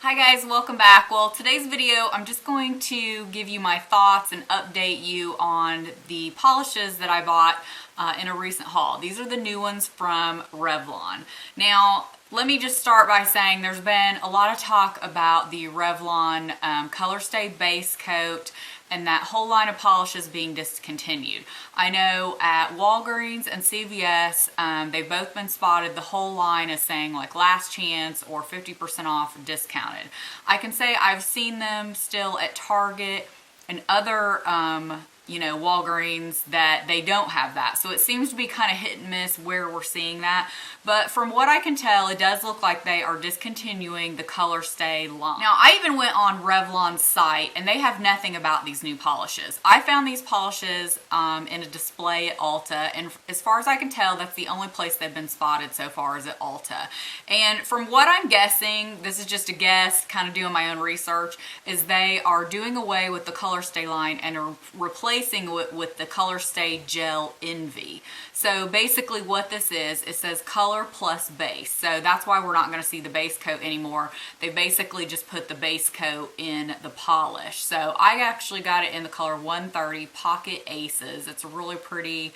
Hi guys, welcome back. Well, today's video, I'm just going to give you my thoughts and update you on the polishes that I bought in a recent haul. These are the new ones from Revlon. Now, let me just start by saying there's been a lot of talk about the Revlon Colorstay base coat and that whole line of polishes being discontinued. I know at Walgreens and CVS, they've both been spotted, the whole line is saying like last chance or 50% off discounted. I can say I've seen them still at Target and other Walgreens that they don't have that. So it seems to be kind of hit and miss where we're seeing that. But from what I can tell, it does look like they are discontinuing the Colorstay line. Now, I even went on Revlon's site and they have nothing about these new polishes. I found these polishes in a display at Ulta, and as far as I can tell, that's the only place they've been spotted so far is at Ulta. And from what I'm guessing, this is just a guess, kind of doing my own research, is they are doing away with the Colorstay line and are replacing it with the Colorstay Gel Envy. So basically what this is, it says color plus base. So that's why we're not going to see the base coat anymore. They basically just put the base coat in the polish. So I actually got it in the color 130 Pocket Aces. It's a really pretty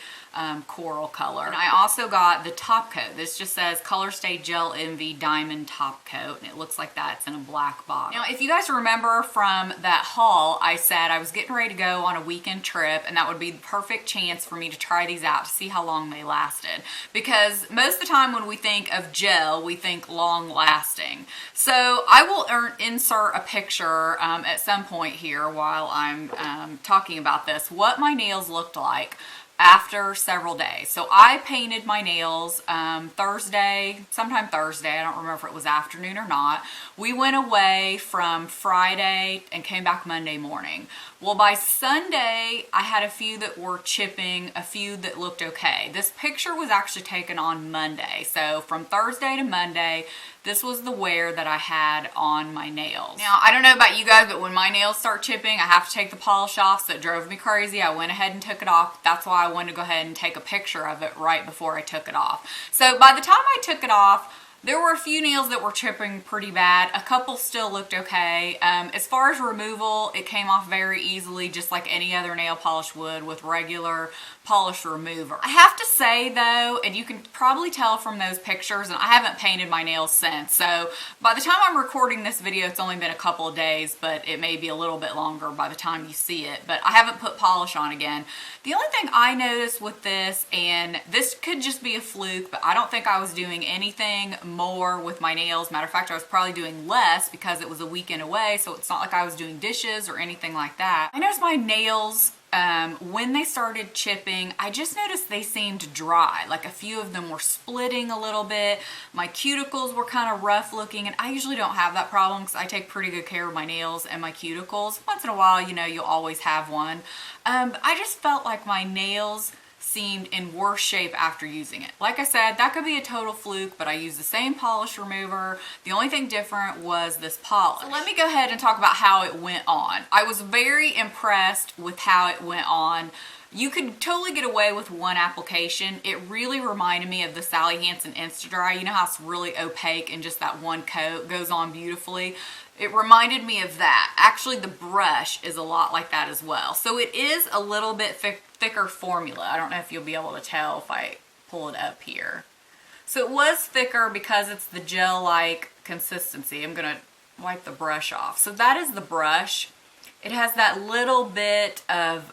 coral color. And I also got the top coat. This just says Colorstay Gel Envy Diamond Top Coat, and it looks like that. It's in a black bottle. Now, if you guys remember from that haul, I said I was getting ready to go on a weekend trip, and that would be the perfect chance for me to try these out to see how long they lasted. Because most of the time when we think of gel, we think long lasting. So I will insert a picture at some point here while I'm talking about this, what my nails looked like after several days. So I painted my nails sometime Thursday. I don't remember if it was afternoon or not. We went away from Friday and came back Monday morning. Well, by Sunday, I had a few that were chipping, a few that looked okay. This picture was actually taken on Monday. So from Thursday to Monday, this was the wear that I had on my nails. Now, I don't know about you guys, but when my nails start chipping, I have to take the polish off, so it drove me crazy. I went ahead and took it off. That's why I wanted to go ahead and take a picture of it right before I took it off. So by the time I took it off, there were a few nails that were chipping pretty bad. A couple still looked okay. As far as removal, it came off very easily, just like any other nail polish would with regular polish remover. I have to say though, and you can probably tell from those pictures, and I haven't painted my nails since, so by the time I'm recording this video, it's only been a couple of days, but it may be a little bit longer by the time you see it, but I haven't put polish on again. The only thing I noticed with this, and this could just be a fluke, but I don't think I was doing anything more with my nails. Matter of fact, I was probably doing less because it was a weekend away, so it's not like I was doing dishes or anything like that. I noticed my nails, when they started chipping, I just noticed they seemed dry. Like a few of them were splitting a little bit. My cuticles were kind of rough looking, and I usually don't have that problem because I take pretty good care of my nails and my cuticles. Once in a while, you'll always have one. I just felt like my nails seemed in worse shape after using it. Like I said, that could be a total fluke, but I used the same polish remover. The only thing different was this polish. So let me go ahead and talk about how it went on. I was very impressed with how it went on. You could totally get away with one application. It really reminded me of the Sally Hansen Insta-Dry. You know how it's really opaque and just that one coat goes on beautifully? It reminded me of that. Actually, the brush is a lot like that as well. So it is a little bit thicker formula. I don't know if you'll be able to tell if I pull it up here. So it was thicker because it's the gel-like consistency. I'm gonna wipe the brush off. So that is the brush. It has that little bit of,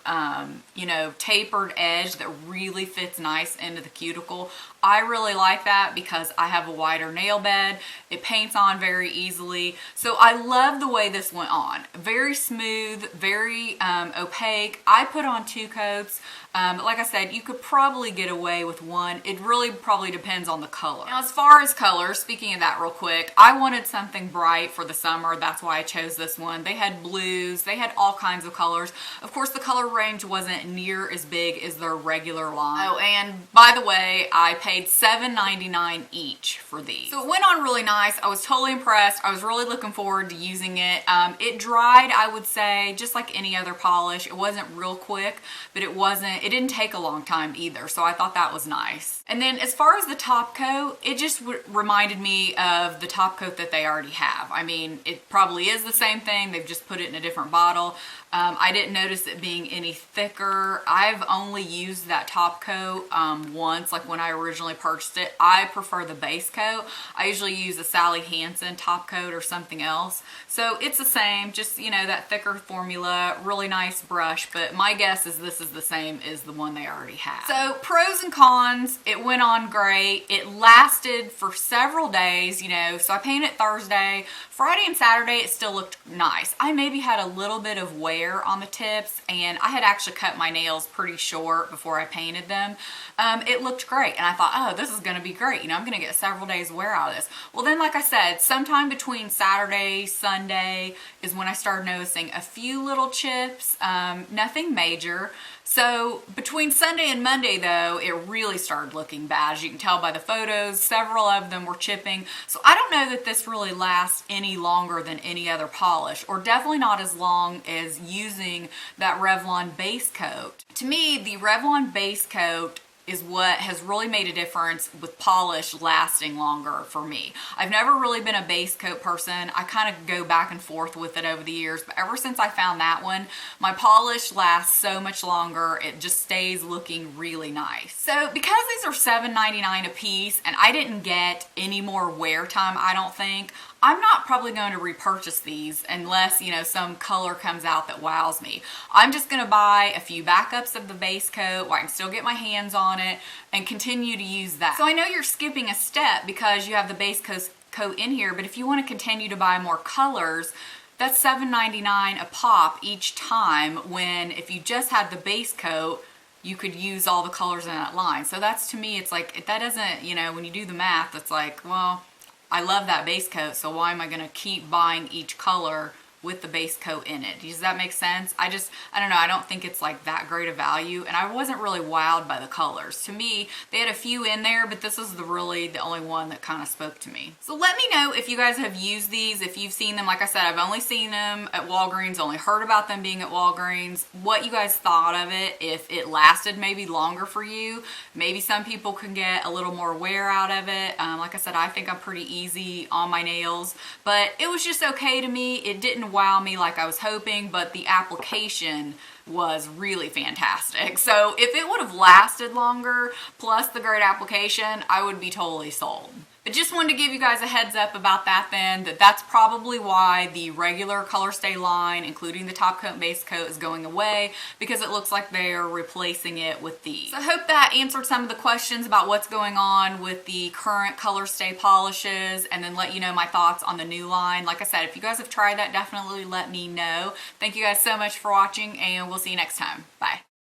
tapered edge that really fits nice into the cuticle. I really like that because I have a wider nail bed. It paints on very easily. So I love the way this went on. Very smooth, very opaque. I put on 2 coats. Like I said, you could probably get away with one. It really probably depends on the color. Now, as far as colors, speaking of that real quick, I wanted something bright for the summer. That's why I chose this one. They had blues. They had all kinds of colors. Of course, the color range wasn't near as big as their regular line. Oh, and by the way, I paid paid $7.99 each for these. So it went on really nice. I was totally impressed. I was really looking forward to using it. It dried, I would say, just like any other polish. It wasn't real quick, but it didn't take a long time either. So I thought that was nice. And then as far as the top coat, it just reminded me of the top coat that they already have. I mean, it probably is the same thing. They've just put it in a different bottle. I didn't notice it being any thicker. I've only used that top coat once, like when I originally purchased it. I prefer the base coat. I usually use a Sally Hansen top coat or something else. So it's the same, just, you know, that thicker formula, really nice brush, but my guess is this is the same as the one they already have. So pros and cons, it went on great. It lasted for several days, you know, so I painted Thursday. Friday and Saturday, it still looked nice. I maybe had a little bit of wear on the tips, and I had actually cut my nails pretty short before I painted them. It looked great, and I thought, oh, this is gonna be great. You know, I'm gonna get several days wear out of this. Well, then, like I said, sometime between Saturday, Sunday is when I started noticing a few little chips, nothing major. So between Sunday and Monday, though, it really started looking bad. As you can tell by the photos, several of them were chipping. So I don't know that this really lasts any longer than any other polish, or definitely not as long as using that Revlon base coat. To me, the Revlon base coat is what has really made a difference with polish lasting longer for me. I've never really been a base coat person. I kind of go back and forth with it over the years, but ever since I found that one, my polish lasts so much longer. It just stays looking really nice. So because these are $7.99 a piece, and I didn't get any more wear time, I don't think, I'm not probably going to repurchase these unless, you know, some color comes out that wows me. I'm just going to buy a few backups of the base coat where I can still get my hands on it and continue to use that. So I know you're skipping a step because you have the base coat in here, but if you want to continue to buy more colors, that's $7.99 a pop each time, when if you just had the base coat, you could use all the colors in that line. So that's, to me, it's like, that doesn't, you know, when you do the math, it's like, well, I love that base coat, so why am I going to keep buying each color with the base coat in it? Does that make sense? I don't know, I don't think it's like that great a value, and I wasn't really wowed by the colors. To me, they had a few in there, but this is really the only one that kind of spoke to me. So let me know if you guys have used these, if you've seen them. Like I said, I've only seen them at Walgreens, only heard about them being at Walgreens, what you guys thought of it, if it lasted maybe longer for you. Maybe some people can get a little more wear out of it. Like I said, I think I'm pretty easy on my nails, but it was just okay to me. It didn't wow me like I was hoping, but the application was really fantastic. So if it would have lasted longer, plus the great application, I would be totally sold. But just wanted to give you guys a heads up about that then, that's probably why the regular Colorstay line, including the top coat and base coat, is going away, because it looks like they're replacing it with these. So I hope that answered some of the questions about what's going on with the current Colorstay polishes, and then let you know my thoughts on the new line. Like I said, if you guys have tried that, definitely let me know. Thank you guys so much for watching, and we'll see you next time.